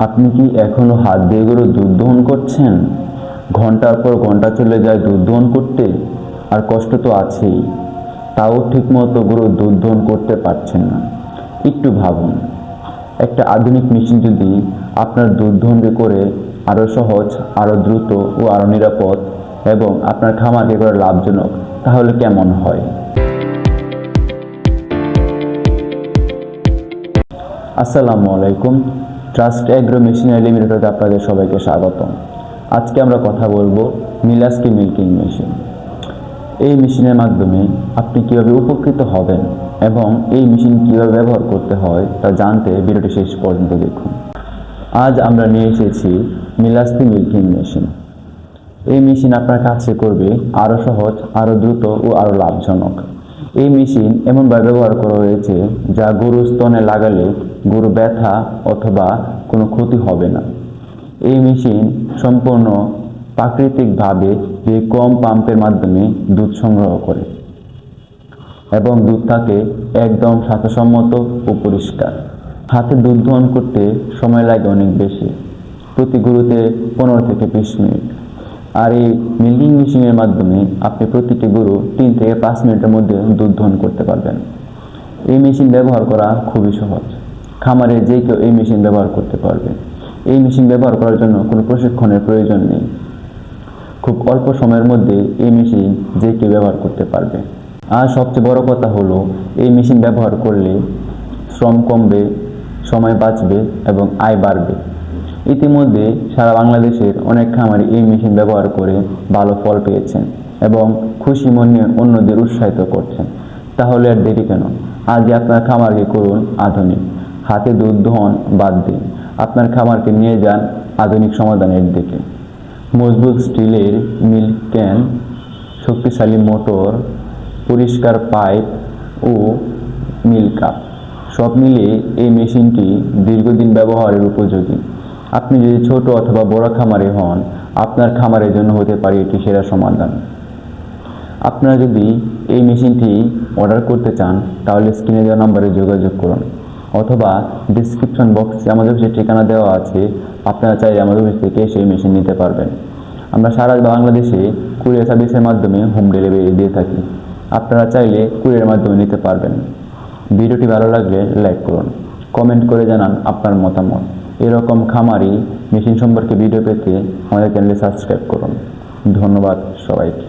আপনি কি এখনো হাত দিয়ে গরুর দুধ দহন করছেন? ঘন্টার পর ঘন্টা চলে যায় দুধ দহন করতে, আর কষ্ট তো আছেই। তাও ঠিকমতো গরুর দুধ দহন করতে পারছেন না। একটু ভাবুন, একটা আধুনিক মেশিন যদি আপনার দুধ দহনকে করে আরও সহজ, আরও দ্রুত ও আরও নিরাপদ এবং আপনার খামারকে করে লাভজনক, তাহলে কেমন হয়? আসসালামু আলাইকুম। ট্রাস্ট এগ্রো মেশিনারি লিমিটেডে আপনাদের সবাইকে স্বাগতম। আজকে আমরা কথা বলবো মিলাস্কি মিল্কিং মেশিন। এই মেশিনের মাধ্যমে আপনি কীভাবে উপকৃত হবেন এবং এই মেশিন কীভাবে ব্যবহার করতে হয় তা জানতে ভিডিওটি শেষ পর্যন্ত দেখুন। আজ আমরা নিয়ে এসেছি মিলাস্কি মিল্কিং মেশিন। এই মেশিন আপনার কাছে করবে আরও সহজ, আরও দ্রুত ও আরও লাভজনক। এই মেশিন এমনভাবে ব্যবহার করা হয়েছে যা গরুর স্তনে লাগালে গরু ব্যথা অথবা কোনো ক্ষতি হবে না। এই মেশিন সম্পূর্ণ প্রাকৃতিকভাবে কম পাম্পের মাধ্যমে দুধ সংগ্রহ করে এবং দুধ থাকে একদম স্বাস্থ্যসম্মত ও পরিষ্কার। হাতে দুধ দহন করতে সময় লাগে অনেক বেশি, প্রতি গরুতে 15 থেকে 20 মিনিট। আর এই মিল্কিং মেশিনের মাধ্যমে আপনি প্রতিটি গরু 3 থেকে 5 মিনিটের মধ্যে দুধ দহন করতে পারবেন। এই মেশিন ব্যবহার করা খুবই সহজ, খামারে যে কেউ এই মেশিন ব্যবহার করতে পারবে। এই মেশিন ব্যবহার করার জন্য কোনো প্রশিক্ষণের প্রয়োজন নেই। খুব অল্প সময়ের মধ্যে এই মেশিন যে কেউ ব্যবহার করতে পারবে। আর সবচেয়ে বড় কথা হলো, এই মেশিন ব্যবহার করলে শ্রম কমবে, সময় বাঁচবে এবং আয় বাড়বে। ইতিমধ্যে সারা বাংলাদেশের অনেক খামারি এই মেশিন ব্যবহার করে ভালো ফল পেয়েছেন এবং খুশি মনে অন্যদের উৎসাহিত করছেন। তাহলে আর দেরি কেন? আজই আপনার খামারকে করুন আধুনিক। হাতে দুধ দহন বাদ দিন, আপনার খামারকে নিয়ে যান আধুনিক সমাধানের দিকে। মজবুত স্টিলের মিল্ক ক্যান, শক্তিশালী মোটর, পরিষ্কার পাইপ ও মিল্ক কাপ, সব মিলিয়ে এই মেশিনটি দীর্ঘদিন ব্যবহারের উপযোগী। আপনি যদি ছোট অথবা বড় খামারে হন, আপনার খামারের জন্য হতে পারে এটি সেরা সমাধান। আপনারা যদি এই মেশিনটি অর্ডার করতে চান তাহলে স্ক্রিনে দেওয়া নম্বরে যোগাযোগ করুন অথবা ডিসক্রিপশন বক্সে আমাদের অফিসের ঠিকানা দেওয়া আছে। আপনারা চাইলে আমাদের অফিস থেকে সেই মেশিন নিতে পারবেন। আমরা সারা বাংলাদেশে কুরিয়ার সার্ভিসের মাধ্যমে হোম ডেলিভারি দিয়ে থাকি। আপনারা চাইলে কুরিয়ারের মাধ্যমে নিতে পারবেন। ভিডিওটি ভালো লাগলে লাইক করুন, কমেন্ট করে জানান আপনার মতামত। এরকম খামারি মেশিন সম্পর্কে ভিডিও পেতে আমাদের চ্যানেলে সাবস্ক্রাইব করুন। ধন্যবাদ সবাইকে।